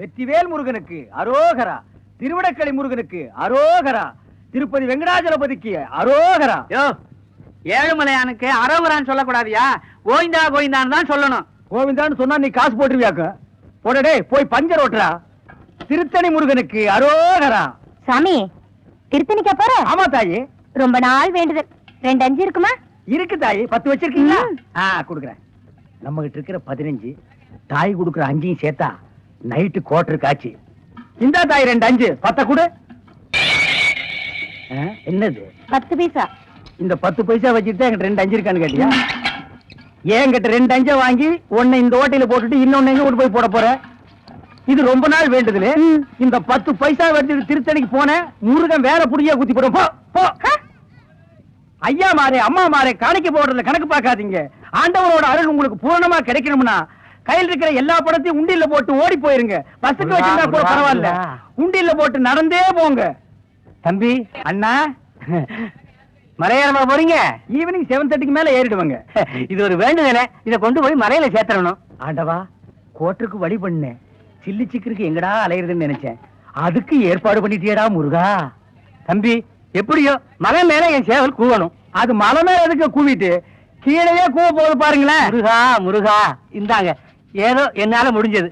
வெற்றிவேல் முருகனுக்கு அரோகரா, திருவிடக்களி முருகனுக்கு அரோகரா, திருப்பதி வெங்கடாஜலபதிக்கு அரோகரா. ஏழுமலையானுக்கு அரோகரான்னு சொல்லக்கூடாதியா, கோவிந்தா கோவிந்தான்னு தான் சொல்லணும். கோவிந்தான்னு சொன்னா நீ காசு போட்டுருவியாக்க. போடடே போய் பஞ்சர் ஓட்டுறா. திருத்தணி முருகனுக்கு அரோகரா. சாமி திருத்தணிக்கா போற? ஆமா தாயி, ரொம்ப நாள் வேண்டுதல். 2 5 இருக்குமா? இருக்கு தாயி. 10 வச்சிருக்கீங்களா? குடுக்குறேன். நம்ம கிட்ட இருக்கிற 15, தாய் கொடுக்குற 5 சேர்த்தா நைட்டு கோட்டரு காட்சி. இந்த தாய் 2 5 10 கொடு. என்னது 10 பைசா? இந்த 10 பைசா வச்சுட்டு என்கிட்ட 2 5 இருக்கான்னு கேட்டியா? என்கிட்ட 2 5 வாங்கி ஒன்னு இந்த ஓட்டையில போட்டுட்டு இன்னொன்னு எங்க கொண்டு போய் போட போற? இது ரொம்ப நாள் வேண்டுதல். இந்த 10 பைசா எடுத்து திருத்தணிக்கு போன முருகன் வேற புடியா குத்தி போடும். போ ஐயா மாரே அம்மா மாரே காணிக்க போடுறதுல கணக்கு பார்க்காதீங்க. ஆண்டவரோட அருள் உங்களுக்கு பூரணமா கிடைக்கணும்னா கையில் இருக்கிற எல்லா படத்தையும் உண்டியில போட்டு ஓடி போயிருங்க. பஸ்ஸுக்கு வச்சிருந்தா கூட பரவாயில்ல, உண்டியில போட்டு நடந்தே போங்க. தம்பி அண்ணா மலையேறமா போறீங்க? ஈவினிங் 7:30க்கு மேல ஏறிடுவாங்க. இது ஒரு வேண்டுதல, இதை கொண்டு போய் மலையில சேர்த்தரணும். ஆண்டவா, கோட்டருக்கு வழி பண்ண சில்லி சிக்கருக்கு எங்கடா அலையிறதுன்னு நினைச்சேன். அதுக்கு ஏற்பாடு பண்ணிட்டியடா முருகா. தம்பி எப்படியோ மலை மேல என் சேவல் கூவணும். அது மலை மேல எதுக்கு கூவிட்டு கீழே கூவ போது பாருங்களேன். முருகா முருகா, இந்தாங்க ஏதோ என்னால முடிஞ்சது.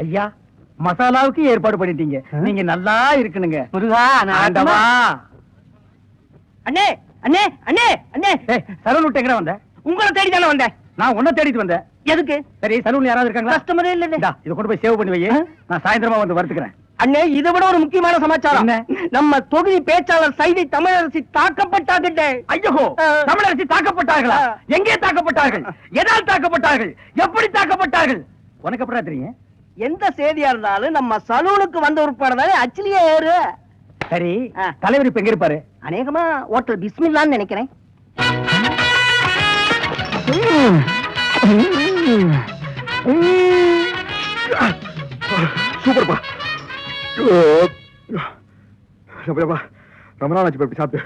ஐயா மசாலாவுக்கு ஏற்பாடு பண்ணிட்டீங்க, நீங்க நல்லா இருக்கணுங்க. முருகா ஆண்டவா. அண்ணே அண்ணே அண்ணே அண்ணே, சலூன் விட்டு எங்கடா வந்த? உங்களை தேடி தானே வந்தேன். நான் உன்னை தேடிட்டு வந்தேன். எதுக்கு? சரி, சலூன்ல யாராவது இருக்காங்களா? கஸ்டமரே இல்ல. இதை கொண்டு போய் சேவ் பண்ணி வை, நான் சாயந்தரமா வந்து வறுத்துக்கிறேன். அண்ணே, இதை விட ஒரு முக்கியமான சமாச்சாரம். நம்ம தொகுதி பேச்சாளர் சைதை தமிழரசி தாக்கப்பட்டாகிட்டே. ஐயோ, தமிழரசி தாக்கப்பட்டார்களா? எங்கே தாக்கப்பட்டார்கள்? எதால் தாக்கப்பட்டார்கள்? எப்படி தாக்கப்பட்டார்கள்? உனக்கு எப்படா தெரியும்? எந்த செய்தியா இருந்தாலும் நம்ம சலூனுக்கு வந்த உட்பாடுதானே அச்சிலியே ஏறு. சரி, தலைவர் இப்ப எங்க இருப்பாரு? அநேகமா ஹோட்டல் பிஸ்மில்லான்னு நினைக்கிறேன். சூப்பர்ப்பா. ரொம்ப நாள் ஆச்சு சாப்பிட்டு.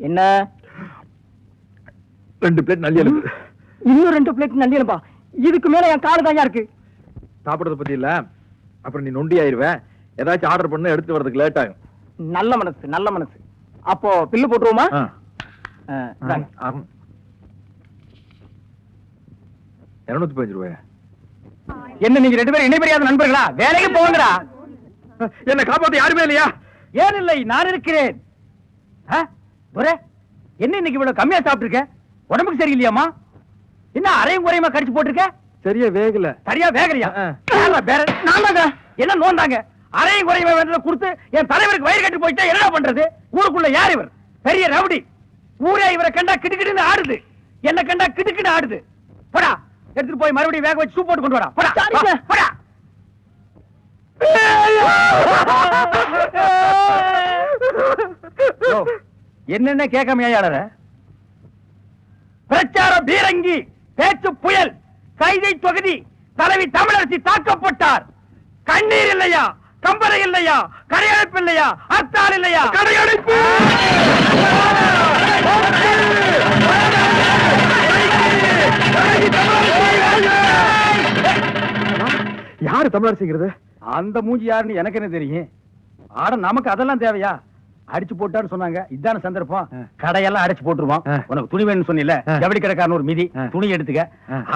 என்ன 2 பிளேட் நல்லி எலும்பு. இன்னும் 2 பிளேட் நல்லி எலும்பா? இதுக்கு மேல என் காடு தான் இருக்கு. சாப்பிடறத பத்தி இல்ல, அப்புறம் நீ நொண்டி ஆயிருவேன். ஏதாச்சும் ஆர்டர் பண்ண எடுத்து வரதுக்கு லேட் ஆகும். நல்ல மனசு, நல்ல மனசு. அப்போ பில்லு போட்டுருவோமா? 215 ரூபாய். என்ன நீங்க 2 பேரும் இணைபெரியாத நண்பர்களா? வேலைக்கு போங்கடா. என்ன காப்பாத்த யாருமே இல்லையா? ஏன் இல்லை, நான் இருக்கிறேன். என்ன இன்னைக்கு இவ்வளவு கம்மியா சாப்பிட்டுருக்க? உடம்புக்கு சரியில்லையாமா? என்ன அரையும் குறையுமா கடிச்சு போட்டிருக்க? சரியா வேகல. சரியா வேகலையா? என்ன நோந்தாங்க? அரையும் குறையுமா வேண்டத கொடுத்து என் தலைவருக்கு வயிறு கட்டி போயிட்டா என்ன பண்றது? ஊருக்குள்ள யார் இவர்? பெரிய ரவுடி. ஊரே இவரை கண்டா கிடுக்கிடுன்னு ஆடுது, என்ன கண்டா கிடுக்கிட்டு ஆடுது. போடா, எடுத்துட்டு போய் மறுபடியும் வேக வச்சு சூப் போட்டு கொண்டு வரா. போடா போடா. என்னென்ன கேட்காம ஏயாளர? பிரச்சார பீரங்கி, பேச்சு புயல், கைதை தொகுதி தலைவி தமிழரசி தாக்கப்பட்டார். கண்ணீர் இல்லையா? கம்பரை இல்லையா? கரையடைப்பு இல்லையா? அர்த்தால் இல்லையா? கரையடைப்பு. யாரு தமிழரசிங்கிறது? அந்த மூஞ்சி யாருன்னு எனக்கு என்ன தெரியும்? ஆட நமக்கு அதெல்லாம் தேவையா? அடிச்சு போட்டான்னு சொன்னாங்க, இதான சந்தர்ப்பம். கடையெல்லாம் அடிச்சு போட்டுருவான். உனக்கு துணி வேணும்னு சொன்னில, ஜவுளி கடைக்காரன் ஒரு மிதி, துணி எடுத்துக்க.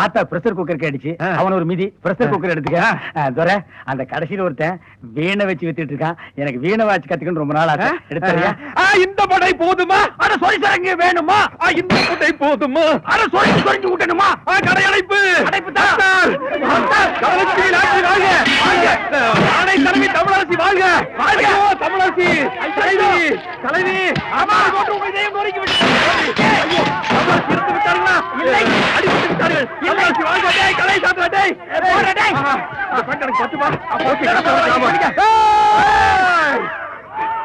ஆத்தா பிரஷர் குக்கருக்கு அடிச்சு, அவன் ஒரு மிதி, பிரஷர் குக்கர் எடுத்துக்க. துரை, அந்த கடைசியில ஒருத்தன் வீணை வச்சு வித்துட்டு இருக்கான். எனக்கு வீணை வாச்சு கத்துக்கணும் ரொம்ப நாள் ஆச்சு. எடுத்துறியா? இந்த படை போதுமா? அட சொரி சரங்கு வேணுமா? இந்த படை போதுமா? அட சொரிஞ்சு சொரிஞ்சு விட்டணுமா? கடையடைப்பு. அடைப்பு தலைவி தமிழரசி வாழ்க. தமிழரசி தலைவி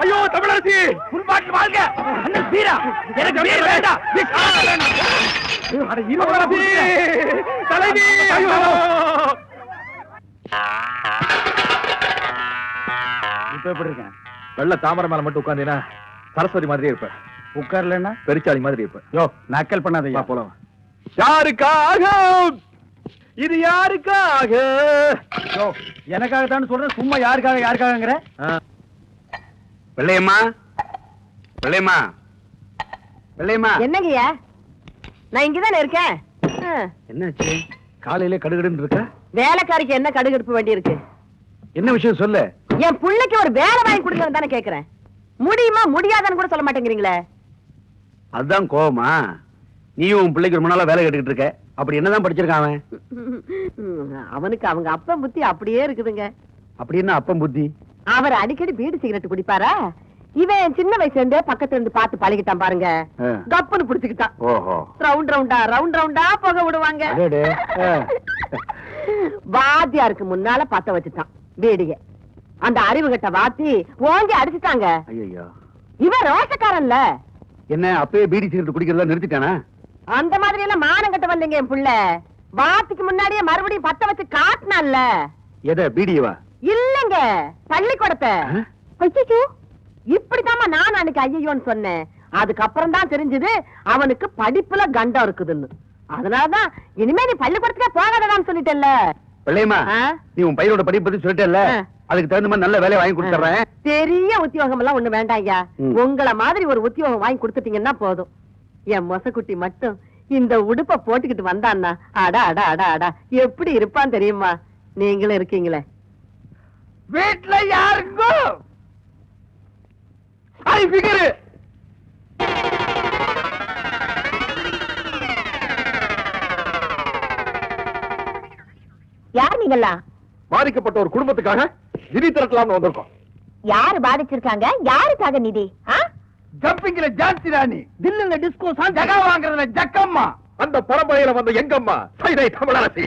ஐயோ தமிழரசி முன்பாட்டு வாழ்க. அண்ணன் வீரா, எனக்கு வீர வேண்டாம். தலைவி இப்ப எப்படி இருக்கேன்? வெள்ள தாமரை மேல மட்டும் உட்கார்ந்தீங்கன்னா சரஸ்வதி மாதிரியே இருப்ப. உட்கார்லன்னா பெருச்சாளி மாதிரி இருப்ப. யோ, நக்கல் பண்ணாதயா. போலாம். யாருக்காக இது யாருக்காக? எனக்காகத்தான் சொல்றேன், சும்மா யாருக்காகங்கிற? வெள்ளையம்மா, வெள்ளையம்மா, வெள்ளையம்மா. என்னங்கய்யா, நான் இங்கதானே இருக்கேன். என்னாச்சு? காலையில கடுகடுன்னு இருக்க, வேலைக்காரிக்கு என்ன கடுகடுப்பு வேண்டி இருக்கு? என்ன விஷயம் சொல்லு. என் பிள்ளைக்கு ஒரு வேலை வாங்கி கொடுங்க தானே கேக்குறேன். முடியுமா முடியாதான்னு கூட சொல்ல மாட்டேங்கிறீங்களே. அதுதான் கோவமா? நீயும் உன் பிள்ளைக்கு ரொம்ப நாளா வேலை கேட்டுக்கிட்டு இருக்க. அப்படி என்னதான் படிச்சிருக்கான் அவன்? அவனுக்கு அவங்க அப்பா புத்தி அப்படியே இருக்குதுங்க. அப்படி என்ன அப்பம் புத்தி? அவர் அடிக்கடி பீடி சிகரெட் குடிப்பாரா? இவன் சின்ன வயசுல இருந்தே பக்கத்துல இருந்து பார்த்து பழகிட்டான் பாருங்க. கப்புன்னு புடிச்சுக்கிட்டான். ஓஹோ. ரவுண்ட் ரவுண்டா புகை விடுவாங்க. அடடே. வாத்தியாருக்கு முன்னால பத்த வச்சுட்டான் பீடிய. அந்த அறிவு கட்ட வாத்தி ஓங்கி அடிச்சுட்டாங்க. ஐயோ. இவன் ரோஷக்காரன்ல. என்ன அப்பவே பீடி சிகரெட் குடிக்கிறதா நிறுத்திட்டானா? அந்த மாதிரி எல்லாம் மானம் கட்ட வந்தீங்க என் புள்ள. வாத்திக்கு முன்னாடியே மறுபடியும் பத்த வச்சு காட்டினான்ல. எதை, பீடியவா? இல்லங்க, பள்ளிக்கூடத்தை. ஐயோ, இப்படித்தாமா நான் அன்னைக்கு ஐயோன்னு சொன்னேன். அதுக்கப்புறம் தான் தெரிஞ்சது அவனுக்கு படிப்புல கண்டம் இருக்குதுன்னு. அதனாலதான் இனிமே நீ பள்ளிக்கூடத்துக்கே போகாதடான்னு சொல்லிட்டேல்ல. வெள்ளையம்மா, நீ உன் பையனோட படிப்பு பத்தி சொல்லிட்டேல்ல, அதுக்கு தகுந்த மாதிரி நல்ல வேலையை வாங்கி கொடுத்துறேன். பெரிய உத்தியோகம் எல்லாம் ஒண்ணு வேண்டாம் ஐயா. உங்களை மாதிரி ஒரு உத்தியோகம் வாங்கி கொடுத்துட்டீங்கன்னா போதும். என் மொசக்குட்டி மட்டும் இந்த உடுப்ப போட்டுக்கிட்டு வந்தான்னா அடா அடா அடா அடா எப்படி இருப்பான் தெரியுமா? நீங்களும் இருக்கீங்களே. வீட்டுல யாருங்கோ ஐ ஃபிகர். யார் நீங்களா? பாதிக்கப்பட்ட ஒரு குடும்பத்துக்காக நிதி திரட்டலாம்னு வந்திருக்கோம். யாரு பாதிச்சிருக்காங்க? யாருக்காக நிதி? ஜம்பிங்ல ஜான்சி ராணி, தில்லுல டிஸ்கோ சான், ஜகா வாங்குறதுல ஜக்கம்மா. அந்த பரம்பரையில வந்த எங்கம்மா சைதை தமிழரசி.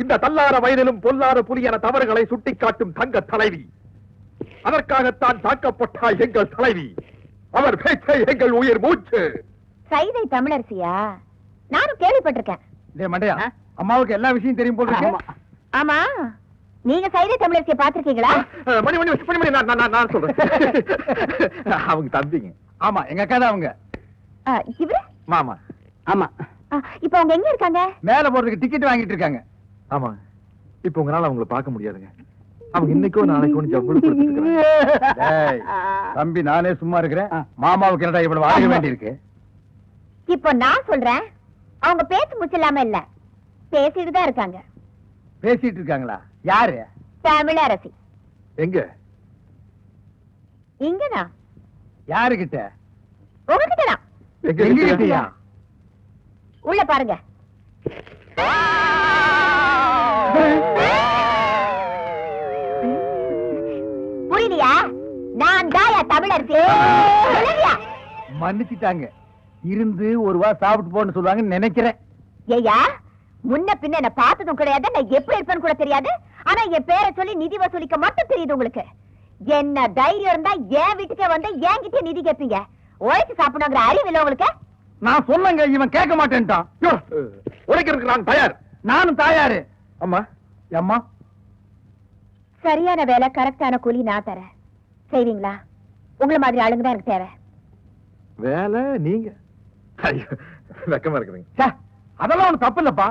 இந்த தள்ளார வயதிலும் பொல்லாத புலியான தவறுகளை சுட்டிக்காட்டும் தங்க தலைவி. அதற்காகத்தான் தாக்கப்பட்டால் எங்கள் தலைவி. அவர் பேச்சை எங்கள் உயிர் மூச்சு. சைதை தமிழரசியா? நானும் கேள்விப்பட்டிருக்கேன். டேய் மண்டையா, அம்மாவுக்கு எல்லா விஷயம் தெரியும் போல இருக்கு. ஆமா, நீங்க சைதை தமிழரசியை பாத்திருக்கீங்களா? மணி மணி மணி மணி நான் சொல்றேன். அவங்க தம்பிங்க. ஆமா, எங்க அக்கா தான் அவங்க. இவரு மாமா. ஆமா. இப்ப அவங்க எங்க இருக்காங்க? மேல போறதுக்கு டிக்கெட் வாங்கிட்டு இருக்காங்க. ஆமா, இப்ப உங்களால அவங்கள பார்க்க முடியாதுங்க. அவங்க இன்னைக்கோ நாளைக்கோ ஜவ்வளவு. தம்பி, நானே சும்மா இருக்கிறேன். மாமாவுக்கு என்னடா இவ்வளவு வாங்க வேண்டி இருக்கு? இப்போ நான் சொல்றேன், அவங்க பேச்சு முச்சில்லாம இல்ல, பேசிட்டு தான் இருக்காங்க. பேசிட்டு இருக்காங்களா? யாரு? தமிழரசி. எங்க? இங்கதான். யாருகிட்ட? உங்ககிட்டதான். எங்ககிட்டயா? உள்ள பாருங்க. புரியலையா? நான் தாயா தமிழரசி. மன்னிச்சுட்டாங்க. இருந்து ஒரு வா சாப்பிட்டு போன்னு சொல்லுவாங்கன்னு நினைக்கிறேன். ஏயா, முன்ன பின்ன என்ன பார்த்ததும் கிடையாது, நான் எப்படி இருப்பேன்னு கூட தெரியாது. ஆனா என் பேரை சொல்லி நிதி வசூலிக்க மட்டும் தெரியுது உங்களுக்கு. என்ன தைரியம் இருந்தா என் வீட்டுக்கே வந்து என்கிட்ட நிதி கேட்பீங்க. உழைச்சு சாப்பிடணுங்கிற அறிவு இல்ல உங்களுக்கு? நான் சொன்னங்க, இவன் கேட்க மாட்டேன்ட்டான். உழைக்கிறதுக்கு நான் தயார். நானும் தயாரு. அம்மா, அம்மா, சரியான வேலை, கரெக்டான கூலி நான் தரேன். செய்வீங்களா? உங்களை மாதிரி ஆளுங்க தான் எனக்கு தேவை. வேலை நீங்க? வெக்கமா இருக்குதுங்க. அதெல்லாம் ஒண்ணு தப்பு இல்லப்பா.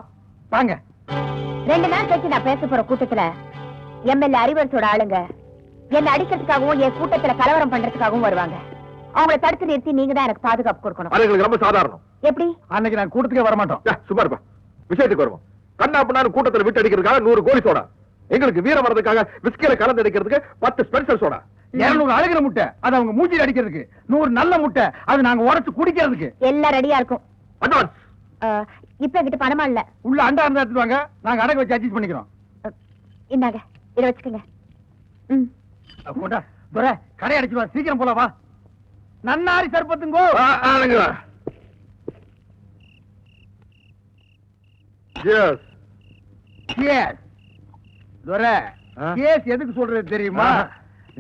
வாங்க. 2 நாள் கழிச்சு நான் பேச போற கூட்டத்துல எம்எல்ஏ அறிவரசோட ஆளுங்க என்ன அடிக்கிறதுக்காகவும் என் கூட்டத்துல கலவரம் பண்றதுக்காகவும் வருவாங்க. அவங்கள தடுத்து நிறுத்தி நீங்க தான் எனக்கு பாதுகாப்பு கொடுக்கணும். அது ரொம்ப சாதாரணம். எப்படி? அன்னைக்கு நான் கூட்டத்துக்கே வரமாட்டோம். சும்மா இருப்பா. விஷயத்துக்கு வருவோம். கண்ணா பண்ணாரு கூட்டத்தில் விட்டு அடிக்கிறதுக்காக 100 கோழி சோடா, எங்களுக்கு வீரம் வரதுக்காக விஸ்கில கலந்து அடிக்கிறதுக்கு 10 ஸ்பெஷல் சோடா, 200 அழுகிற முட்டை, அது அவங்க மூஞ்சில அடிக்கிறதுக்கு, 100 நல்ல முட்டை, அது நாங்க உடைச்சு குடிக்கிறதுக்கு. எல்லாம் ரெடியா இருக்கும். அட்வான்ஸ். இப்ப என்கிட்ட பணமா இல்ல. உள்ள அண்டா இருந்தா எடுத்துட்டு வாங்க, நாங்க அடகு வச்சு அட்ஜஸ்ட் பண்ணிக்கிறோம். இந்தாங்க, இத வச்சுக்கோங்க. கொண்டா துரை, கடை அடிச்சுவா, சீக்கிரம் போல வா. நன்னாரி சர்பத்துங்கோ. துரை, கேஸ் எதுக்கு சொல்றது தெரியுமா?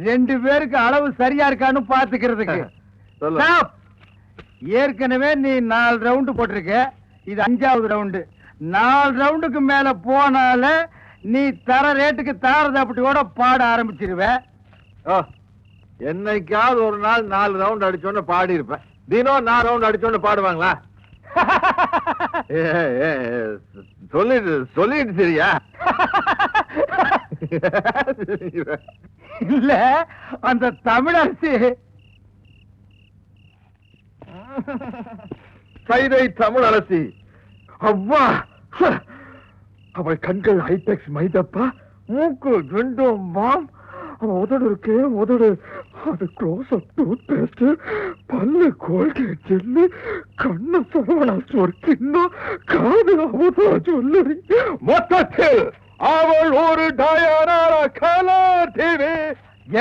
2 பேருக்கு அளவு சரியா இருக்கான்னு பாத்துக்கிறதுக்கு. ஏற்கனவே நீ 4 ரவுண்டு போட்டிருக்க, இது 5வது ரவுண்டு. 4 ரவுண்டுக்கு மேல போனால நீ தர ரேட்டுக்கு தாரதாப்பட்டியோட பாட ஆரம்பிச்சிருவ. என்னைக்காவது ஒரு நாள் 4 ரவுண்ட் அடிச்சோன்னு பாடி இருப்பேன். தினம் 4 ரவுண்ட் அடிச்சோன்னு பாடுவாங்களா? சொல்லிட்டு சரியா? இல்ல அந்த தமிழரசி சைதை தமிழரசி. அவ்வா, அவள் கண்கள் ஹைடெக்ஸ் மைதப்பா, மூக்கு ரெண்டும் மாம், அவன் உதடு இருக்கு உதடு, அது க்ளோஸ் அப் டூத் பேஸ்ட், பல்லு கோல்கேட் ஜெல்லு, கண்ணு சரவணா சொர்க்கின்னும், காது அவதா சொல்லி, மொத்தத்தில் அவள் ஒரு டயானாரா கலர் டிவி.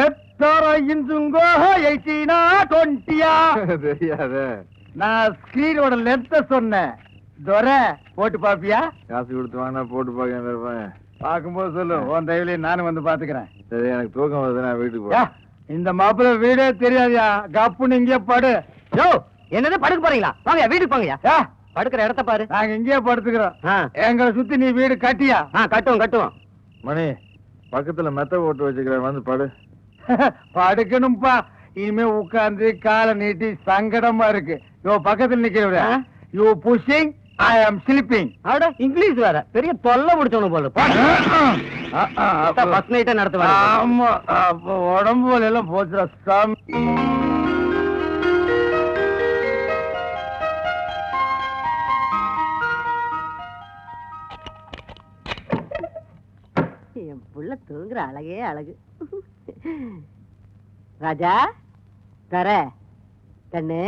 எத்தர இன்சுங்கோ 18 20 தெரியாத. நான் ஸ்கிரீனோட லென்த்த சொன்னேன். துரை போட்டு பாப்பியா? காசு கொடுத்து வாங்கினா போட்டு பாக்க. பாக்கும்போது சொல்லு, உன் தயவுலயே நானும் வந்து பாத்துக்கிறேன். சரி, எனக்கு தூக்கம் வருது, நான் வீட்டுக்கு யா, போறேன். இந்த மாப்பிள்ள வீடே தெரியாதியா, கப்புன்னு இங்கே படு. யோ, என்னது படுக்க போறீங்களா? வாங்க வீட்டுக்கு போங்கயா. படுக்கிற இடத்த பாரு. நாங்க இங்கேயே படுத்துக்கிறோம். எங்களை சுத்தி நீ வீடு கட்டியா? கட்டுவோம். மணி, பக்கத்துல மெத்த போட்டு வச்சுக்கிறேன், வந்து படு. படுக்கணும்பா. இனிமே உட்கார்ந்து காலை நீட்டி சங்கடமா இருக்கு. யோ, பக்கத்துல நிக்கிறவர, யூ புஷிங், ஐ ஆம் ஸ்லீப்பிங். அட, இங்கிலீஷ் வேற பெரிய தொல்லை முடிச்சவனு போல. ஃபர்ஸ்ட் நைட்டே நடத்துவாங்க. ஆமா, அப்ப உடம்பு போல எல்லாம் போச்சுடா சாமி. என் புள்ள தூங்குற அழகே அழகு. ராஜா, தர கண்ணு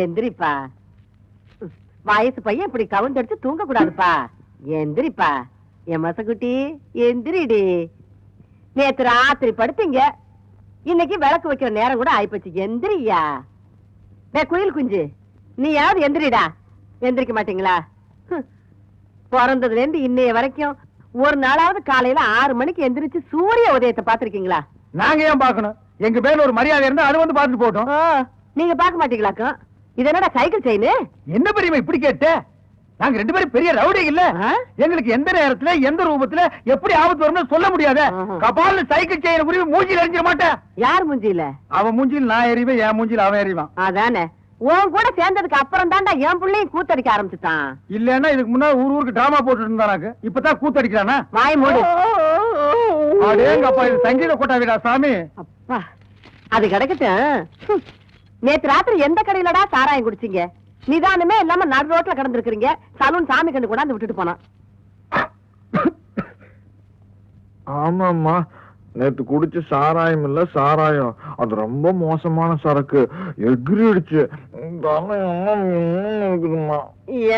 எந்திரிப்பா. வயசு பையன் இப்படி கவுந்தடிச்சு தூங்க கூடாதுப்பா. எந்திரிப்பா என் மசக்குட்டி, எந்திரிடி. நேத்து ராத்திரி படுத்தீங்க, இன்னைக்கு விளக்கு வைக்கிற நேரம் கூட ஆயிப்போச்சு. எந்திரியா குயில் குஞ்சு, நீ யாவது எந்திரிடா. எந்திரிக்க மாட்டீங்களா? பிறந்ததுல இருந்து இன்னைய வரைக்கும் ஒரு நாளாவது காலையில 6 மணிக்கு எந்திரிச்சு சூரிய உதயத்தை பாத்திருக்கீங்களா? நாங்க ஏன் பாக்கணும்? எங்க பேர்ல ஒரு மரியாதை இருந்தா அது வந்து பாத்துட்டு போட்டோம். நீங்க பாக்க மாட்டீங்களாக்கும்? இது என்னடா சைக்கிள் செயின்? என்ன பெரியமா இப்படி கேட்ட? நாங்க 2 பேரும் பெரிய ரவுடி இல்ல. எங்களுக்கு எந்த நேரத்துல எந்த ரூபத்துல எப்படி ஆபத்து வரும்னு சொல்ல முடியாது. கபால்ல சைக்கிள் செயின் புரிய மூஞ்சில எரிஞ்சிட மாட்டேன். யார் மூஞ்சில? அவன் மூஞ்சில நான் எறிவேன், என் மூஞ்சில அவன் எறிவான். அதானே, உன் கூட சேர்ந்ததுக்கு அப்புறம் தான்டா என் பிள்ளையும் கூத்தடிக்க ஆரம்பிச்சுட்டான். இல்லன்னா இதுக்கு முன்னாடி ஊருக்கு டிராமா போட்டு இருந்தானாக்கு, இப்பதான் கூத்தடிக்கிறானா? வாய் மூடு. அடேங்கப்பா, இது சங்கீத கோட்டா வீடா சாமி. அப்பா, அது கிடக்கட்டும். நேத்து ராத்திரி எந்த கடையிலடா சாராயம் குடிச்சீங்க? நிதானமே இல்லாம நடு ரோட்ல கிடந்திருக்கீங்க. சலூன் சாமி கண்டு கொண்டாந்து விட்டுட்டு போனான். ஆமாம்மா, நேத்து குடிச்ச சாராயம் இல்ல, சாராயம் அது ரொம்ப மோசமான சரக்கு, எகிரிடுச்சு.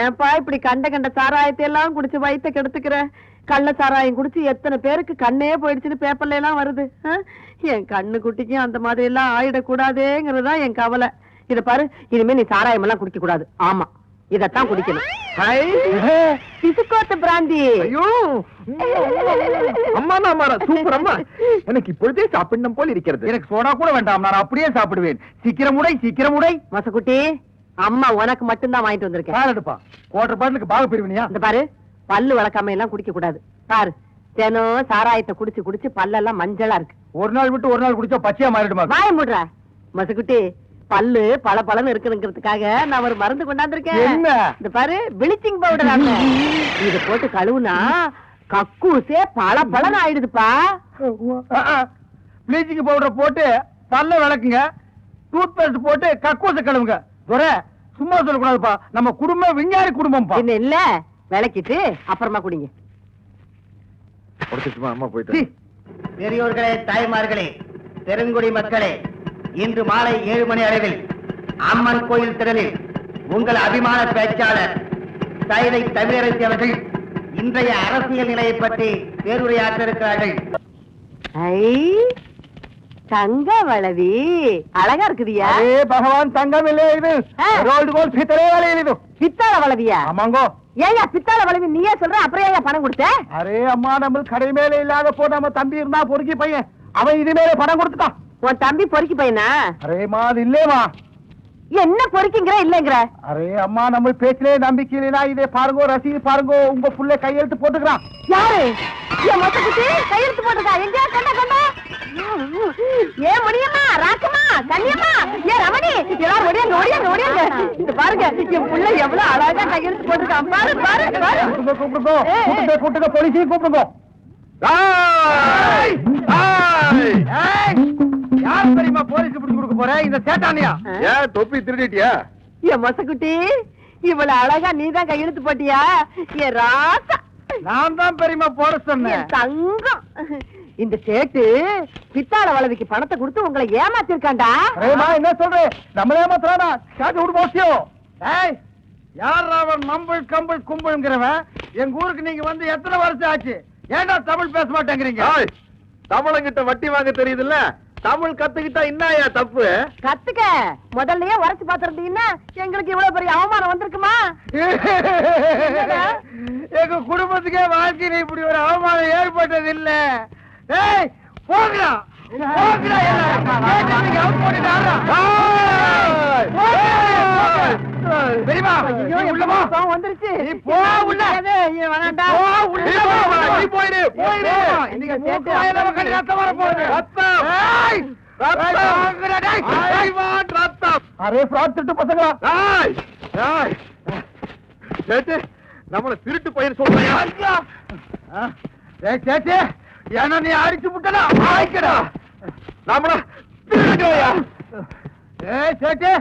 ஏன்பா இப்படி கண்ட கண்ட சாராயத்தை எல்லாம் குடிச்சு வயித்த கெடுத்துக்கிற? கள்ள சாராயம் குடிச்சு எத்தனை பேருக்கு கண்ணே போயிடுச்சுன்னு பேப்பர்ல எல்லாம் வருது. என் கண்ணு குட்டிக்கும் அந்த மாதிரி எல்லாம் ஆயிடக்கூடாதேங்கிறதுதான் என் கவலை. இத பாரு, இனிமே நீ சாராயம் எல்லாம் குடிக்க கூடாது. ஆமா, இதத்தான் குடிக்கணும். பிசுக்கோத்து பிராந்தி. ஐயோ அம்மா, நான் சூப்பர் அம்மா, எனக்கு இப்பொழுதே சாப்பிடணும் போல் இருக்கிறது. எனக்கு சோடா கூட வேண்டாம், நான் அப்படியே சாப்பிடுவேன். சீக்கிரம் உடை. மசக்குட்டி, அம்மா உனக்கு மட்டும்தான் வாங்கிட்டு வந்திருக்கேன். எடுப்பா, குவார்டர் பாட்டிலுக்கு பாக பிரிவினியா? இந்த பாரு, பல்லு வளர்க்காம எல்லாம் குடிக்க கூடாது. பாரு, தினம் சாராயத்தை குடிச்சு குடிச்சு பல்லெல்லாம் மஞ்சளா இருக்கு. ஒரு நாள் விட்டு ஒரு நாள் குடிச்சா பச்சையா மாறிடுமா? வாய மூடுற மசக்குட்டி. பல்லு பல பலன்னு இருக்குங்கிறதுக்காக நான் ஒரு மருந்து கொண்டாந்துருக்கேன். என்ன? இந்த பாரு, பிளீச்சிங் பவுடர். இத போட்டு கழுவுனா கக்கூசே பல பலன் ஆயிடுதுப்பா. பிளீச்சிங் பவுடர் போட்டு பல்ல விளக்குங்க, டூத் பேஸ்ட் போட்டு கக்கூச கழுவுங்க. துரை, சும்மா சொல்லக்கூடாதுப்பா, நம்ம குடும்பம் விஞ்ஞானி குடும்பம். என்ன இல்ல, விளக்கிட்டு அப்புறமா குடிங்க. அம்மா போயிட்டு. பெரியோர்களே, தாய்மார்களே, பெருங்குடி மக்களே, இன்று மாலை 7 மணி அளவில் அம்மன் கோயில் திடலில் உங்கள் அபிமான பேச்சாளர் சைதை தமிழரசி அவர்கள் இன்றைய அரசியல் நிலையை பற்றி பேருரையாற்ற இருக்கிறார்கள். தங்க வளவி அழகா இருக்குதியா? பகவான் தங்கம் இல்ல, இது ரோல்டு கோல்ட் பித்தளை வளையல். இது பித்தாள வளவியா? ஆமாங்கோ. ஏயா பித்தாள வளவி நீயே சொல்ற, அப்புறம் ஏயா பணம் கொடுத்த? அரே அம்மா, நம்ம கடை மேல இல்லாத போ, நம்ம தம்பி இருந்தா பொறுக்கி பையன், அவன் இது மேல பணம் கொடுத்துட்டான். உன் தம்பி பொறுக்கி பையனா? அரேமா, அது இல்லேமா. என்ன பொறுக்கிங்கிற இல்லங்கிற? அரே அம்மா, நம்ம பேச்சிலே நம்பிக்கை இல்லைனா இதே பாருங்கோ, ரசீது பாருங்கோ, உங்க புள்ள கையெழுத்து போட்டுக்கிறான். யாரு? என் மொத்த குட்டி கையெழுத்து போட்டுக்கா? எங்க கண்டா ஏ முடியம்மா, ராக்கம்மா, கண்ணியம்மா, ஏ ரமணி, எல்லாரும் ஓடியாங்க, ஓடியாங்க, ஓடியாங்க. இது பாருங்க, என் புள்ள எவ்வளவு அழகா கையெழுத்து போட்டிருக்கான். பாரு, பாரு, பாரு. கூட்டுங்க போலீஸையும் கூப்பிடுங்க. யார் தெரியுமா போலீஸ் பிடிச்சு கொடுக்க போற? இந்த சேட்டானியா? ஏன் தொப்பி திருடிட்டியா? என் மசக்குட்டி, இவ்வளவு அழகா நீதான் கையெழுத்து போட்டியா? என் ராசா, நான் தான் பெரியமா போட சொன்னேன். என் தங்கம். இந்த சேட்டு பித்தாள வளவிக்கு பணத்தை கொடுத்து உங்களை ஏமாத்திருக்காண்டா. பிரேமா என்ன சொல்றேன்? நம்மளே ஏமாத்துறானா? காட்டு விடு போசியோ. ஏய், யார் அவன் மம்பிள் கம்பிள் கும்பிள்ங்கிறவன்? எங்க ஊருக்கு நீங்க வந்து எத்தனை வருஷம் ஆச்சு? ஏன்டா தமிழ் பேச மாட்டேங்கிறீங்க? ஏய், தமிழங்கிட்ட வட்டி வாங்க தெரியுதுல்ல, தமிழ் கத்துக்கிட்டா என்னயா தப்பு? கத்துக்க. முதல்லயே உரைச்சு பாத்துருந்தீங்கன்னா எங்களுக்கு இவ்வளவு பெரிய அவமானம் வந்திருக்குமா? எங்க குடும்பத்துக்கே வாழ்க்கையில இப்படி ஒரு அவமானம் ஏற்பட்டது இல்ல. ஏய், போங்கடா போங்கடா, தெரியுமா? வந்துருச்சு. நீ போ உள்ள. வேணாண்டா. போ உள்ள. நீ போயிடு, போயிடு. இன்னைக்கு மூக்கு வாயில உக்காந்து ரத்தம் வர போகுது. ரத்தம். ஏய், ரத்தம். வாங்குடா, டேய். I want ரத்தம். அரே ஃப்ராட் திட்டு பசங்களா. ஏய், ஏய். சேட்டு, நம்மள திருட்டு பையன் சொல்றியா? ஏய் சேச்சே, என்ன நீ அடிச்சு விட்டடா? ஆயிக்கடா. நம்மள திருடுறியா? ஏய் சேச்சே,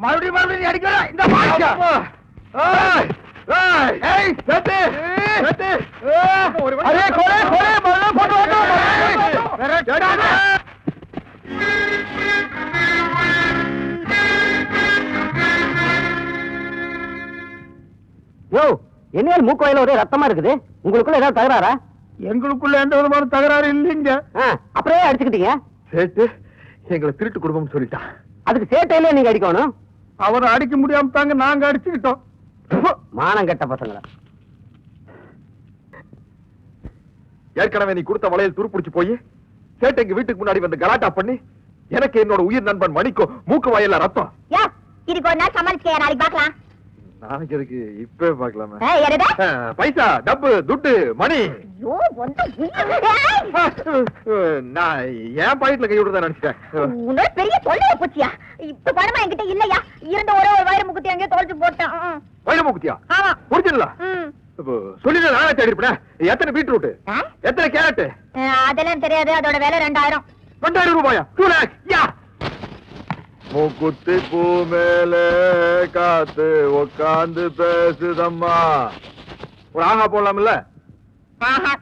மறுபடியும் நீ அடிக்கடா. இந்த மாய்க்கா. ஏய், ஏய், ஏய் சேட்டு, சேட்டு. ஒரு வழி. அரே கோலே கோலே மல்ல போட்டு வந்து. சேட்டு. யோ, என்ன மூக்கு வாயில ஒரே ரத்தமா இருக்குது? உங்களுக்குள்ள ஏதாவது தகராறா? எங்களுக்குள்ள எந்த விதமான தகராறு இல்லைங்க. அப்புறம் ஏன் அடிச்சுக்கிட்டீங்க? சேட்டு எங்களை திருட்டு குடும்பம் சொல்லிட்டான். அதுக்கு சேட்டையில நீங்க அடிக்கணும். அவரை அடிக்க முடியாம தாங்க நாங்க அடிச்சுக்கிட்டோம். மானம் கெட்ட பசங்களா. ஏற்கனவே நீ கொடுத்த வளையல் துருப்பிடிச்சு போய் சேட்டு எங்க வீட்டுக்கு முன்னாடி வந்து கலாட்டா பண்ணி எனக்கு என்னோட உயிர் நண்பன் மணிக்கும் மூக்கு வாயில ரத்தம். யா, இதுக்கு ஒரு நாள் சமாளிச்சுக்க, நாளைக்கு பார்க்கலாம். நாளைக்கு எதுக்கு, இப்பவே பாக்கலாமே. என்னடா? பைசா, டப்பு, துட்டு, மணி. ஐயோ, வந்து ஏய்! நான் ஏன் பாக்கெட்ல கை விடுறதா நினைச்சேன். உன்னோட பெரிய தொல்லையா போச்சியா? இப்ப பணமா என்கிட்ட இல்லையா? இருந்த ஒரே ஒரு வயிறு முக்குத்தி அங்கேயே தொலைச்சு போட்டேன். வயிறு மூக்குத்தியா? ஆமா. புரிஞ்சுங்களா? ம். சொல்லிட்டு நானே தேடி இருப்பேன். எத்தனை பீட்ரூட், ஆ? எத்தனை கேரட்? அதெல்லாம் தெரியாது. அதோட விலை 2000. 2000 ரூபாயா? 2 lakhs. யா. மூக்குத்தி பூ மேல காத்து உக்காந்து பேசுதம்மா. ஒரு ஆஹா போடலாம்ல? ஆஹா.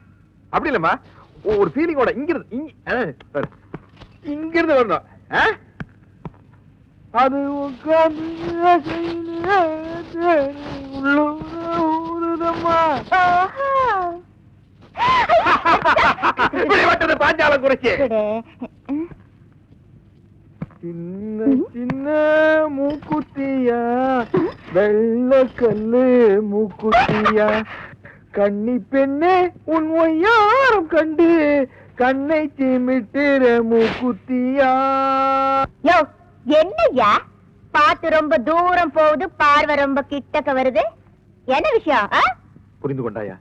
அப்படி இல்லம்மா, ஒரு ஃபீலிங்கோட இங்கிருந்து இங்கிருந்து வரணும். ஆ? அது உட்கார்ந்து இப்படி வட்டது பாஞ்சாலம் குறிச்சு. சின்ன சின்ன மூக்குத்தியா, வெள்ள கல்லு மூக்குத்தியா, கன்னி பெண்ணே உன் ஒய்யாரம் கண்டு கண்ணை சிமிட்டுற மூக்குத்தியா. யோ, என்னய்யா பாட்டு ரொம்ப தூரம் போகுது, பார்வை ரொம்ப கிட்டக்க வருது? என்ன விஷயம்? புரிந்து கொண்டாயா?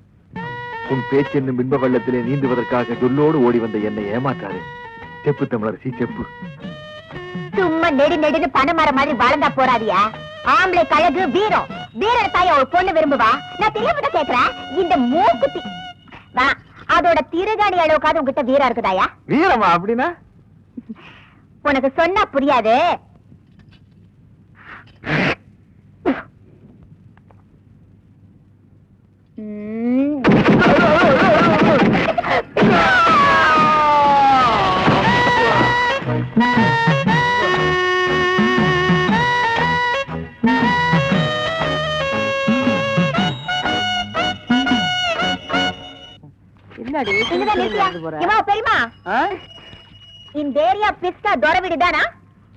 உன் பேச்சு என்னும் பின்ப வெள்ளத்திலே நீந்துவதற்காக சொல்லோடு ஓடி வந்த என்னை ஏமாற்றாரு. செப்பு தமிழரசி, செப்பு. சும்மா நெடு நெடுன்னு பனைமரம் மாதிரி வளர்ந்தா போறாதியா? ஆம்பளை கழகு வீரம், வீர தாய ஒரு பொண்ணு விரும்புவா? நான் தெரியாம கேக்குறேன். இந்த மூக்குத்தி வா, அதோட திருகாணி அளவுக்காவது உங்ககிட்ட வீரம் இருக்குதாயா? வீரமா அப்படின்னா? உனக்கு சொன்னா புரியாது. என்னடி இங்கதான் நிறுத்தியா? இவா பெரியமா, இந்த ஏரியா பிஸ்தா தொர வீடு தானா?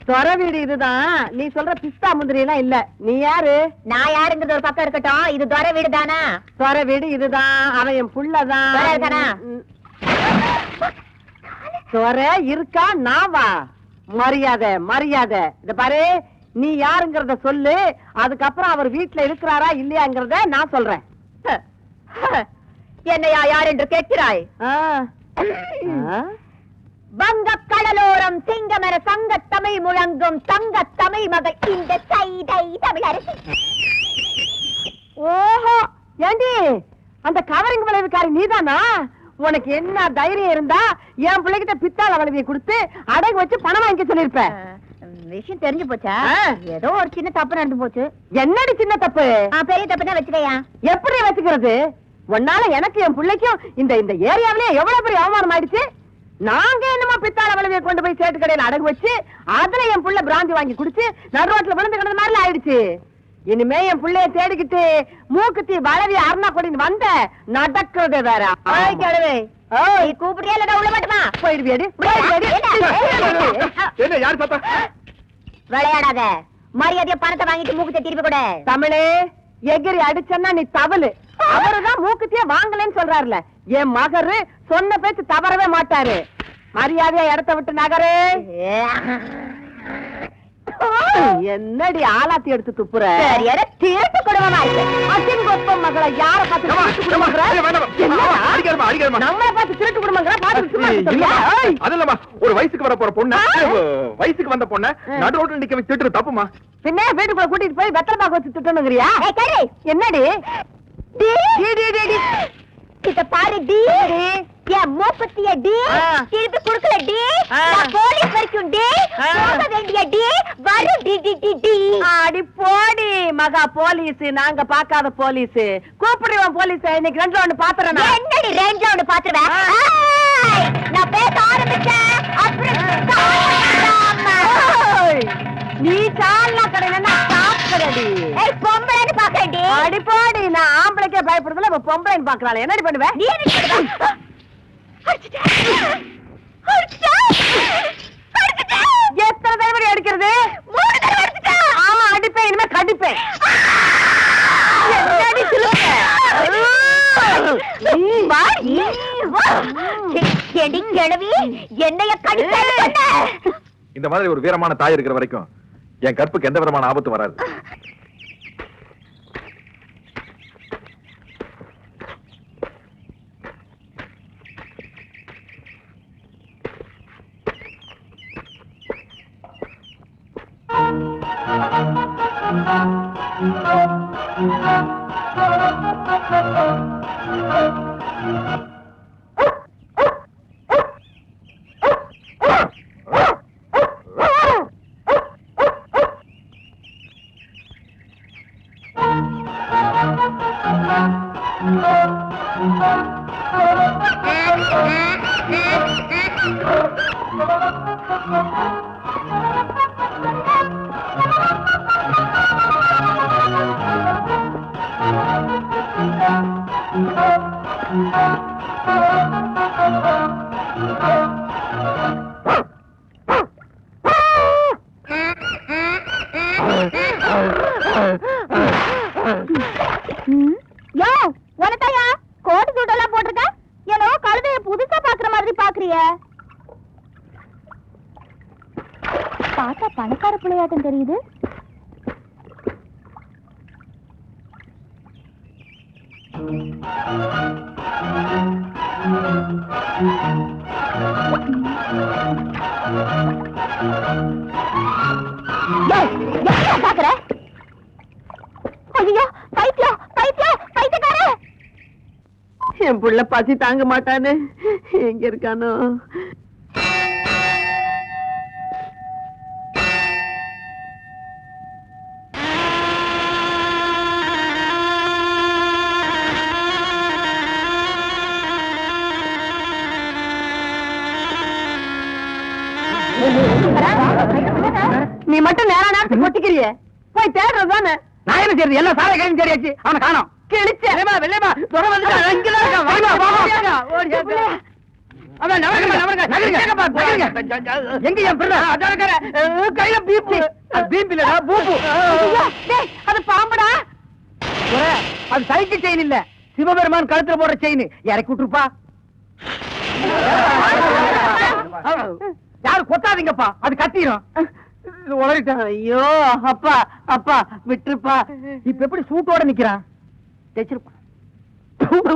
சொர வீடு இதுதான். நீ சொல்ற பிஸ்தா முந்திரி எல்லாம் இல்ல. நீ யாரு? நான் யாருங்கிறது ஒரு பக்கம் இருக்கட்டும், இது தொர வீடு தானா? சொர வீடு இதுதான். அவன் என் புள்ளதான். சொர இருக்கானா? சொர இருக்கா? நான் வா. மரியாதை மரியாதை. இத பாரு, நீ யாருங்கிறத சொல்லு. அதுக்கப்புறம் அவர் வீட்டுல இருக்கிறாரா இல்லையாங்கிறத நான் சொல்றேன். என்னையா யார் என்று கேட்கிறாய்? வங்க கடலோரம் சிங்கமர சங்க தமிழ் முழங்கும் தங்க தமிழ் மகள் இந்த சைதை தமிழரசி. ஓஹோ, ஏண்டி அந்த கவரிங் விளைவுக்காரி நீதானா? உனக்கு என்ன தைரியம் இருந்தா என் பிள்ளைகிட்ட பித்தாள வளைவியை கொடுத்து அடகு வச்சு பணம் வாங்கிக்க சொல்லிருப்ப. விஷயம் தெரிஞ்சு போச்சா? ஆ. ஏதோ ஒரு சின்ன தப்பு நடந்து போச்சு. என்னடி சின்ன தப்பு? பெரிய தப்புனா வச்சுக்கையா. எப்படி வச்சுக்கிறது? உன்னால எனக்கு என் பிள்ளைக்கும் இந்த இந்த ஏரியாவிலே எவ்வளவு பெரிய அவமானம் ஆயிடுச்சு. நாங்க என்னமோ பித்தாள வளைவியை கொண்டு போய் சேட்டு கடையில அடகு வச்சு அதுல என் புள்ள பிராந்தி வாங்கி குடிச்சு நடுரோட்ல விழுந்து கிடந்த மாதிரி ஆயிடுச்சு. இனிமே என் புள்ளைய தேடிக்கிட்டு மூக்குத்தி வளவி அருணா கொடின்னு வந்த நடக்கிறது வேற. கூப்பிடுறியா இல்ல உள்ள மாட்டுமா? போயிடுவியடி. என்ன யார் பார்த்தா? விளையாடாத, மரியாதையா பணத்தை வாங்கிட்டு மூக்குத்தை திருப்பி கூட. தமிழே, எகிரி அடிச்சன்னா நீ தவளு. அவருதான் மூக்குத்தியே வாங்கலன்னு சொல்றாருல. என் மகரு சொன்ன பேச்சு தவறவே மாட்டாரு. மரியாதையா இடத்த விட்டு நகரு. என்னடி ஆலாத்தி எடுத்து துப்புற? சரியான திருட்டு குடும்பமா இருக்கு. அசிங்கொப்பம் மகளை யார பார்த்து திருட்டு குடும்பங்கிற? என்னடா? நம்மளை பார்த்து திருட்டு குடும்பங்கிற? பார்த்து சும்மா இருக்க சொல்றியா? ஏய்! அது இல்லம்மா, ஒரு வயசுக்கு வர போற பொண்ணு, வயசுக்கு வந்த பொண்ண நடு ரோட்ல நிக்க வச்சு திட்டுறது தப்புமா? பின்ன வீட்டுக்குள்ள கூட்டிட்டு போய் வெத்தலை பாக்க வச்சு திட்டணுங்கிறியா? ஏய், கரு. என்னடி? டி. டி, டி, டி, டி. இத பாரு டி. என் மூக்குத்திய டி. ஆ. திருப்பி குடுக்கல டி. ஆ. நான் போலீஸ் வரைக்கும் டி. ஆ. போக வேண்டிய டி. வரு டி டி டி டி. அடி போடி மகா போலீஸ். நாங்க பாக்காத போலீஸ். கூப்பிடுவோம் போலீஸ். இன்னைக்கு ரெண்டு ஒண்ணு பாத்துறேன். என்னடி ரேஞ்சா ஒண்ணு பாத்துருவேன். ஆ. ஏய், நான் பேச ஆரம்பிச்சேன். அப்புறம் நீ சாலா கடையில சாப்பிடுறடி. ஏய், பொம்பளைன்னு பாக்கறடி. அடி போடி. நான் ஆம்பளைக்கே பயப்படுறதுல இப்ப பொம்பளைன்னு பாக்குறாள். என்னடி பண்ணுவ? நீ என்ன பண்ணுவ? எத்தனை தடவை அடிக்கிறது? 3 தடவை அடிச்சிட்டா. ஆமா, அடிப்பேன். இனிமே கடிப்பேன். என்னடி சிலுக்க? செடி கிழவி என்னைய கடிக்க. இந்த மாதிரி ஒரு வீரமான தாய் இருக்கிற வரைக்கும் என் கற்புக்கு எந்த விதமான ஆபத்து வராது. யோ, உனத்தாயா கோட்டு சூட்டெல்லாம் போட்டிருக்க? ஏனோ கழுதைய புதுசா பாக்குற மாதிரி பாக்குறிய. பார்த்தா பணக்கார பிள்ளையாட்டம் தெரியுது. பாக்குற? ஐயோ, பைத்தியம் பைத்தியம் பைத்தியக்கார. என் புள்ள பசி தாங்க மாட்டானே. எங்க இருக்கானோ? நீ மட்டும் நேர நேரத்துக்கு கொட்டிக்கிறியே, போய் தேடுறது தானே. நான் என்ன செய்யறது? எல்லாம் சாலை கழிஞ்சு சரியாச்சு. அவனை காணோம். கிழிச்ச வெள்ளமா துறை வந்துட்டான். இங்கதான் இருக்கான். வாங்க, வாங்க. ஓடியா பிள்ளை. அவன் நவருங்க, நவருங்க, நகருங்க. எங்க என் பிள்ளை? அதான் இருக்கிற. கையில பீப்பு. பீப் இல்லடா, பூப்பு. டேய், அது பாம்புடா. ஒரே, அது சைக்கிள் செயின் இல்ல, சிவபெருமான் கழுத்துல போடுற செயின். இறக்கி விட்டுருப்பா. யாரு கொத்தாதீங்கப்பா, அது கத்திரும். உளறிட்டேன். ஐயோ அப்பா அப்பா விட்டுருப்பா. இப்ப எப்படி சூட்டோட நிக்கிறான்? தைச்சிருப்பா.